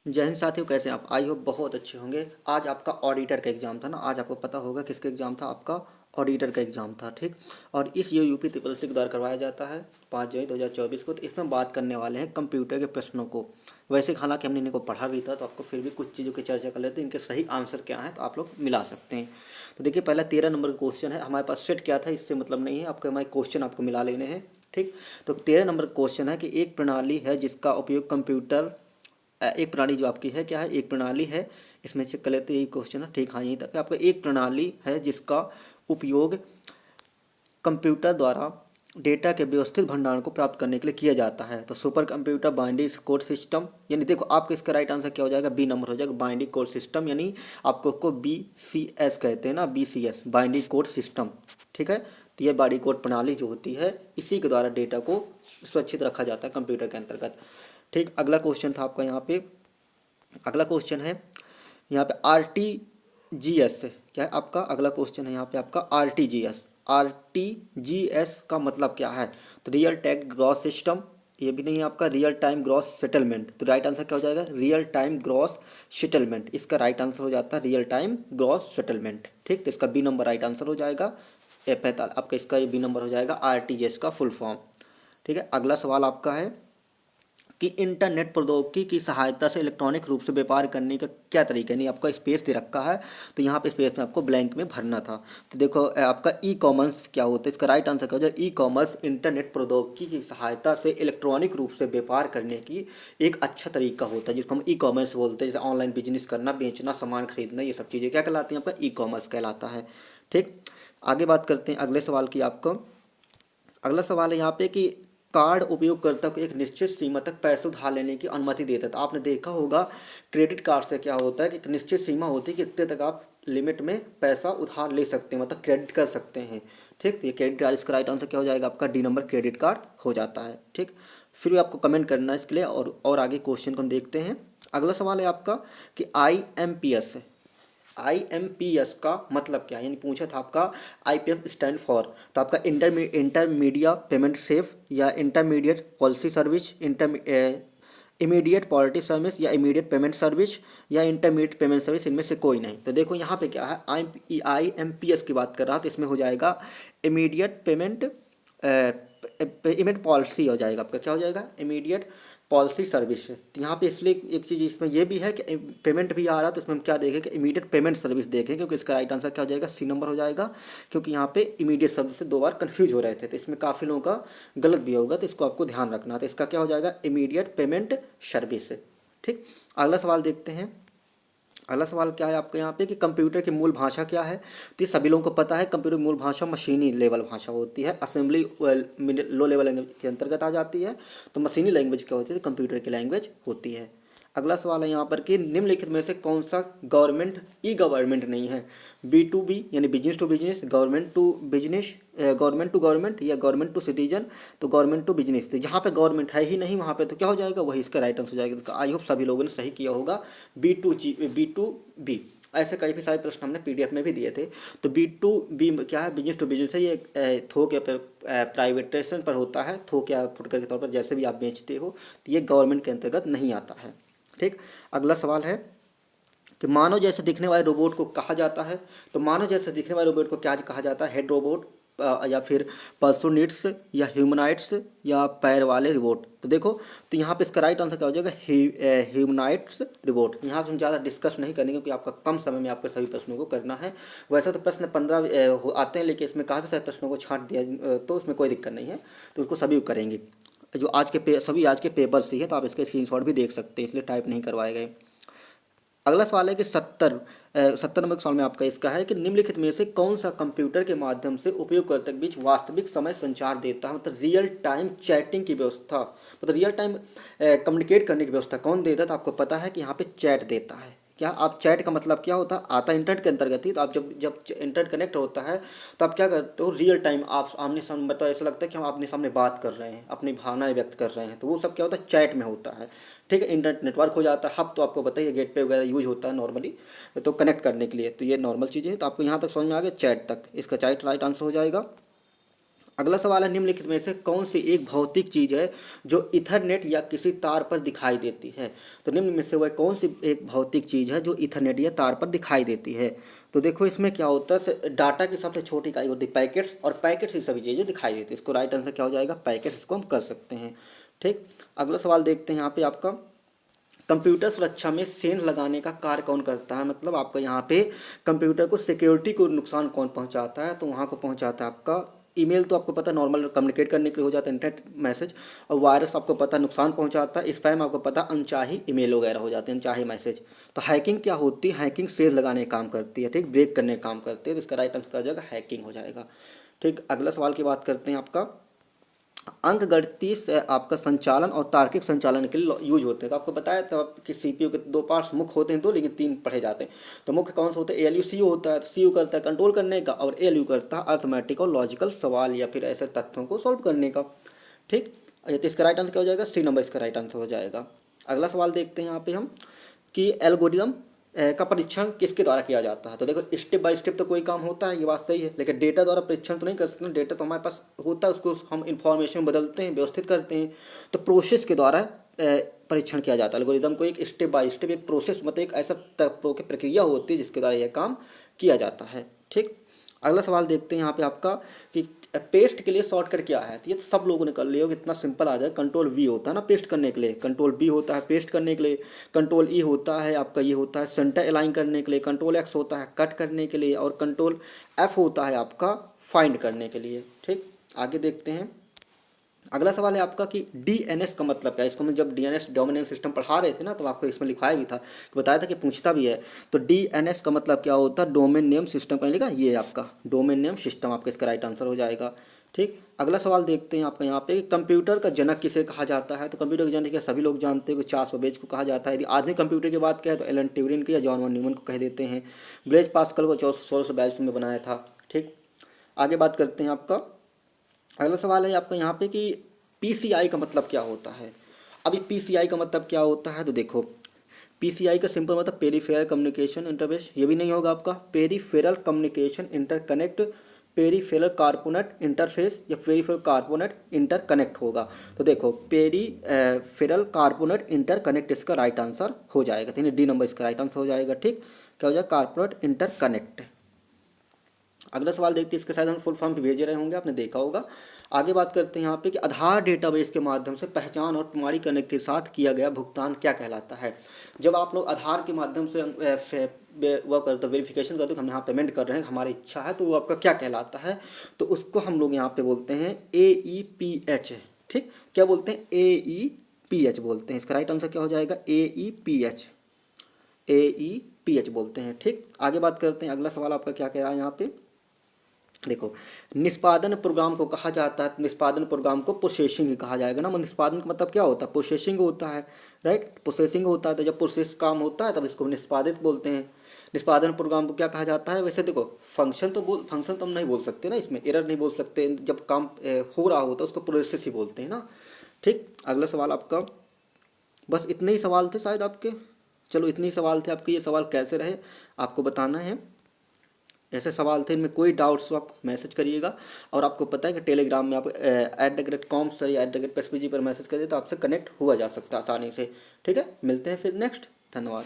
जय हिंद साथियों, कैसे हैं आप? आई होप बहुत अच्छे होंगे। आज आपका ऑडिटर का एग्ज़ाम था ना। आज आपको पता होगा किसका एग्ज़ाम था, आपका ऑडिटर का एग्ज़ाम था, ठीक। और इस ये यूपी ट्रिपल सी के द्वारा करवाया जाता है 5 जनवरी 2024 को। तो इसमें बात करने वाले हैं कंप्यूटर के प्रश्नों को। वैसे हालांकि हमने इनको पढ़ा भी था, तो आपको फिर भी कुछ चीज़ों की चर्चा कर लेते हैं। इनके सही आंसर क्या हैं तो आप लोग मिला सकते हैं। तो देखिए, पहला 13 नंबर का क्वेश्चन है। हमारे पास सेट क्या था इससे मतलब नहीं है, आपके हमारे क्वेश्चन आपको मिला लेने हैं, ठीक। तो 13 नंबर क्वेश्चन है कि एक प्रणाली है जिसका उपयोग कंप्यूटर, एक प्रणाली जो आपकी है क्या है, एक प्रणाली है। इसमें चेक कर लेते हैं, यही क्वेश्चन है, ठीक। हाँ, यहीं तक आपका एक प्रणाली है जिसका उपयोग कंप्यूटर द्वारा डेटा के व्यवस्थित भंडारण को प्राप्त करने के लिए किया जाता है। तो super computer, binary code system, यानी देखो आपका इसका राइट आंसर क्या हो जाएगा, बी नंबर हो जाएगा, बाइनरी कोड सिस्टम। यानी आपको को BCS कहते हैं ना, BCS बाइनरी कोड सिस्टम, ठीक है। तो ये बाइनरी कोड प्रणाली जो होती है, इसी के द्वारा डेटा को सुरक्षित रखा जाता है कंप्यूटर के अंतर्गत, ठीक। अगला क्वेश्चन था आपका यहाँ पे, अगला क्वेश्चन है यहाँ पे RTGS क्या है आपका, अगला क्वेश्चन है यहाँ पे आपका RTGS। RTGS का मतलब क्या है? तो रियल टाइम ग्रॉस सिस्टम, ये भी नहीं है आपका रियल टाइम ग्रॉस सेटलमेंट। तो राइट आंसर क्या हो जाएगा, रियल टाइम ग्रॉस सेटलमेंट। इसका राइट आंसर हो जाता है रियल टाइम ग्रॉस सेटलमेंट, ठीक। तो इसका बी नंबर राइट आंसर हो जाएगा। 45 आपका इसका ये बी नंबर हो जाएगा, RTGS का फुल फॉर्म, ठीक है। अगला सवाल आपका है कि इंटरनेट प्रौद्योगिकी की सहायता से इलेक्ट्रॉनिक रूप से व्यापार करने का क्या तरीका है। नहीं, आपका स्पेस दे रखा है, तो यहाँ पे स्पेस में आपको ब्लैंक में भरना था। तो देखो आपका ई कॉमर्स क्या होता है, इसका राइट आंसर क्या हो जाए, ई कॉमर्स इंटरनेट प्रौद्योगिकी की सहायता से इलेक्ट्रॉनिक रूप से व्यापार करने की एक अच्छा तरीका होता है, जिसको हम ई कॉमर्स बोलते हैं। जैसे ऑनलाइन बिजनेस करना, बेचना, सामान खरीदना, ये सब चीज़ें क्या कहलाती हैं, आपका ई कॉमर्स कहलाता है, ठीक। आगे बात करते हैं अगले सवाल की। आपको अगला सवाल है यहाँ पे कि कार्ड उपयोगकर्ता को एक निश्चित सीमा तक पैसे उधार लेने की अनुमति देता है। तो आपने देखा होगा क्रेडिट कार्ड से क्या होता है कि एक निश्चित सीमा होती है कि इतने तक आप लिमिट में पैसा उधार ले सकते हैं, मतलब क्रेडिट कर सकते हैं, ठीक। तो ये क्रेडिट कार्ड, इसका राइट आंसर क्या हो जाएगा, आपका डी नंबर क्रेडिट कार्ड हो जाता है, ठीक। फिर भी आपको कमेंट करना है इसके लिए। और आगे क्वेश्चन को हम देखते हैं। अगला सवाल है आपका कि IMPS का मतलब क्या है, यानी पूछा था आपका IPM स्टैंड फॉर। तो आपका इंटरमीडिया पेमेंट सेफ, या intermediate policy service, immediate polity service, या इमीडिएट पेमेंट सर्विस, या इंटरमीडिएट पेमेंट सर्विस, इनमें से कोई नहीं। तो देखो यहाँ पे क्या है, IMPS की बात कर रहा, तो इसमें हो जाएगा इमीडिएट पेमेंट, इमीडिएट पॉलिसी हो जाएगा आपका, क्या हो जाएगा, इमीडिएट पॉलिसी सर्विस। तो यहाँ पे इसलिए एक चीज़ इसमें ये भी है कि पेमेंट भी आ रहा है, तो इसमें हम क्या देखें कि इमीडिएट पेमेंट सर्विस देखें, क्योंकि इसका राइट आंसर क्या हो जाएगा, सी नंबर हो जाएगा। क्योंकि यहाँ पे इमीडिएट सर्विस से दो बार कंफ्यूज हो रहे थे, तो इसमें काफ़ी लोगों का गलत भी होगा, तो इसको आपको ध्यान रखना। तो इसका क्या हो जाएगा, इमीडिएट पेमेंट सर्विस, ठीक। अगला सवाल देखते हैं। अगला सवाल क्या है आपके यहाँ पे कि कंप्यूटर की मूल भाषा क्या है। तो ये सभी लोगों को पता है, कंप्यूटर की मूल भाषा मशीनी लेवल भाषा होती है, असेंबली लो लेवल लैंग्वेज के अंतर्गत आ जाती है। तो मशीनी लैंग्वेज क्या होती है, कंप्यूटर की लैंग्वेज होती है। अगला सवाल है यहाँ पर कि निम्नलिखित में से कौन सा गवर्नमेंट ई गवर्नमेंट नहीं है। B2B यानी business to business, government to business, government to government, या गवर्नमेंट टू सिटीजन। तो गवर्नमेंट टू बिजनेस, तो जहाँ पे गवर्नमेंट है ही नहीं वहाँ पे तो क्या हो जाएगा, वही इसका राइट आंसर हो जाएगा। तो आई होप सभी लोगों ने सही किया होगा। B2B, ऐसे कई भी सारे प्रश्न हमने PDF में भी दिए थे। तो B2B क्या है, बिजनेस टू बिजनेस है। ये थोक या प्राइवेटाइजेशन पर होता है, थोक या फुटकर के तौर पर जैसे भी आप बेचते हो, तो ये गवर्नमेंट के अंतर्गत नहीं आता है, ठीक। अगला सवाल है कि मानव जैसे दिखने वाले रोबोट को कहा जाता है। तो मानव जैसे दिखने वाले रोबोट को क्या कहा जाता है, हेड रोबोट, या फिर पर्सोनिट्स, या ह्यूमनाइट्स, या पैर वाले रोबोट। तो देखो, तो यहाँ पे इसका राइट आंसर क्या हो जाएगा, ह्यूमनाइट्स रोबोट। यहाँ से हम ज़्यादा डिस्कस नहीं करेंगे, क्योंकि आपका कम समय में आपके सभी प्रश्नों को करना है। वैसे तो प्रश्न 15 आते हैं, लेकिन इसमें काफ़ी सारे प्रश्नों को छांट दिया, तो उसमें कोई दिक्कत नहीं है, तो उसको सभी करेंगे। जो सभी आज के पेपर्स ही है, तो आप इसके स्क्रीनशॉट भी देख सकते हैं, इसलिए टाइप नहीं करवाए गए। अगला सवाल है कि 70 नंबर के सवाल में आपका इसका है कि निम्नलिखित में से कौन सा कंप्यूटर के माध्यम से उपयोगकर्ता के बीच वास्तविक समय संचार देता है, मतलब रियल टाइम चैटिंग की व्यवस्था, मतलब रियल टाइम कम्युनिकेट करने की व्यवस्था कौन देता है। तो आपको पता है कि यहाँ पे चैट देता है। क्या आप चैट का मतलब क्या होता है, आता है इंटरनेट के अंतर्गत ही। तो आप जब जब इंटरनेट कनेक्ट होता है, तो आप क्या करते हो, रियल टाइम आप आमने सामने, मतलब ऐसा लगता है कि हम आमने सामने बात कर रहे हैं, अपनी भावनाएं व्यक्त कर रहे हैं। तो वो सब क्या होता है, चैट में होता है, ठीक है। इंटरनेट नेटवर्क हो जाता है, हब तो आपको बताइए गेट पे वगैरह यूज होता है नॉर्मली, तो कनेक्ट करने के लिए। तो ये नॉर्मल चीज़ें हैं। तो आपको यहाँ तक समझ में आ गया, चैट तक, इसका चैट राइट आंसर हो जाएगा। अगला सवाल है, निम्नलिखित में से कौन सी एक भौतिक चीज है जो इथरनेट या किसी तार पर दिखाई देती है। तो निम्न में से वह कौन सी एक भौतिक चीज है जो इथरनेट या तार पर दिखाई देती है। तो देखो इसमें क्या होता है, डाटा की सबसे छोटी इकाई होती है पैकेट्स, और पैकेट्स ही सभी चीजें दिखाई देती है। इसको राइट आंसर क्या हो जाएगा, पैकेट्स, इसको हम कर सकते हैं। ठीक, अगला सवाल देखते हैं यहाँ पे आपका, कंप्यूटर सुरक्षा में सेंध लगाने का कार्य कौन करता है। मतलब आपका यहाँ पे कंप्यूटर को सिक्योरिटी को नुकसान कौन पहुँचाता है, तो वहाँ को पहुँचाता है आपका ईमेल। तो आपको पता है नॉर्मल कम्युनिकेट करने के लिए हो जाता है इंटरनेट मैसेज, और वायरस आपको पता नुकसान पहुँचाता है, स्पैम आपको पता अनचाही ईमेल वगैरह हो जाते हैं, अनचाही मैसेज। तो हैकिंग क्या होती है, हैकिंग सेंध लगाने का काम करती है, ठीक, ब्रेक करने का काम करती है। तो इसका राइट आंसर आ जाएगा हैकिंग हो जाएगा। ठीक, अगला सवाल की बात करते हैं आपका, अंकगणितीय से आपका संचालन और तार्किक संचालन के लिए यूज होते हैं। तो आपको बताया था कि सीपीयू के दो पार्ट्स मुख्य होते हैं, दो, लेकिन तीन पढ़े जाते हैं। तो मुख्य कौन से होते हैं, एएलयू सीयू होता है, सीयू करता है कंट्रोल करने का, और एएलयू करता है अर्थमेटिक और लॉजिकल सवाल या फिर ऐसे तथ्यों को सॉल्व करने का। ठीक, तो इसका राइट आंसर क्या हो जाएगा, सी नंबर इसका राइट आंसर हो जाएगा। अगला सवाल देखते हैं यहाँ पे हम कि एल्गोरिदम का परीक्षण किसके द्वारा किया जाता है। तो देखो स्टेप बाय स्टेप तो कोई काम होता है, ये बात सही है, लेकिन डेटा द्वारा परीक्षण तो नहीं कर सकते। डेटा तो हमारे पास होता है, उसको हम इंफॉर्मेशन बदलते हैं, व्यवस्थित करते हैं। तो प्रोसेस के द्वारा परीक्षण किया जाता है। एल्गोरिदम को एक स्टेप बाय स्टेप, एक प्रोसेस मतलब एक ऐसा प्रक्रिया होती है जिसके द्वारा यह काम किया जाता है। ठीक, अगला सवाल देखते हैं यहाँ पे आपका कि पेस्ट के लिए शॉर्टकट क्या है। तो ये तो सब लोगों ने कर लिया होगा, इतना सिंपल आ जाए। कंट्रोल वी होता है ना पेस्ट करने के लिए, कंट्रोल बी होता है पेस्ट करने के लिए, कंट्रोल ई होता है आपका ये होता है सेंटर अलाइन करने के लिए, कंट्रोल एक्स होता है कट करने के लिए, और कंट्रोल एफ होता है आपका फाइंड करने के लिए। ठीक, आगे देखते हैं। अगला सवाल है आपका कि डीएनएस का मतलब क्या है। इसको हम जब डीएनएस डोमिनेंस सिस्टम पढ़ा रहे थे ना, तो आपको इसमें लिखाया भी था, बताया था कि पूछता भी है। तो डीएनएस का मतलब क्या होता है, डोमेन नेम सिस्टम। कहीं लिखा, ये आपका डोमेन नेम सिस्टम, आपका इसका राइट आंसर हो जाएगा। ठीक, अगला सवाल देखते हैं आपका यहाँ पे, कंप्यूटर का जनक किसे कहा जाता है। तो कंप्यूटर के जनक क्या सभी लोग जानते हैं कि चार्ल्स बेबेज को कहा जाता है। यदि आधुनिक कंप्यूटर की बात करें तो एलन ट्यूरिंग को या जॉन वन न्यूमन को कह देते हैं। ब्लेज पास्कल को 1642 में बनाया था। ठीक, आगे बात करते हैं आपका, अगला सवाल है आपका यहाँ पे कि पीसीआई का मतलब क्या होता है। अभी पीसीआई का मतलब क्या होता है, तो देखो पीसीआई का सिंपल मतलब पेरीफेरल कम्युनिकेशन इंटरफेस, ये भी नहीं होगा आपका peripheral communication interconnect, peripheral component interface या पेरीफेरल कार्पोनेट इंटरकनेक्ट होगा। तो देखो पेरीफेरल कार्पोनेट इंटरकनेक्ट इसका राइट आंसर हो जाएगा। तो डी नंबर इसका राइट आंसर हो जाएगा। ठीक, क्या हो जाएगा, कार्पोनेट इंटरकनेक्ट। अगला सवाल देखते हैं, इसके साथ हम फुल फॉर्म भी भेजे रहे होंगे, आपने देखा होगा। आगे बात करते हैं यहाँ पे कि आधार डेटाबेस के माध्यम से पहचान और प्रमाणीकरण के साथ किया गया भुगतान क्या कहलाता है। जब आप लोग आधार के माध्यम से वह करते वेरिफिकेशन करते हो, हम यहाँ पेमेंट कर रहे हैं, हमारी इच्छा है, तो वो आपका क्या कहलाता है। तो उसको हम लोग यहाँ पे बोलते हैं AEPH। ठीक, क्या बोलते हैं, AEPH बोलते हैं। इसका राइट आंसर क्या हो जाएगा, AEPH बोलते हैं। ठीक, आगे बात करते हैं। अगला सवाल आपका क्या कह रहा है यहाँ पे, देखो निष्पादन प्रोग्राम को कहा जाता है, निष्पादन प्रोग्राम को प्रोसेसिंग कहा जाएगा ना। निष्पादन का मतलब क्या होता है, प्रोसेसिंग होता है, राइट, प्रोसेसिंग होता है। तो जब प्रोसेस काम होता है तब इसको निष्पादित बोलते हैं। निष्पादन प्रोग्राम को क्या कहा जाता है, वैसे देखो फंक्शन तो हम नहीं बोल सकते ना, इसमें एरर नहीं बोल सकते। जब काम हो रहा होता है उसको प्रोसेस ही बोलते हैं ना। ठीक, अगला सवाल आपका, बस इतने ही सवाल थे शायद आपके, चलो इतने ही सवाल थे आपके। ये सवाल कैसे रहे आपको बताना है, ऐसे सवाल थे, इनमें कोई डाउट्स हो आप मैसेज करिएगा। और आपको पता है कि टेलीग्राम में आप @com सर या @PSPG पर मैसेज करिए तो आपसे कनेक्ट हुआ जा सकता है आसानी से। ठीक है, मिलते हैं फिर नेक्स्ट, धन्यवाद।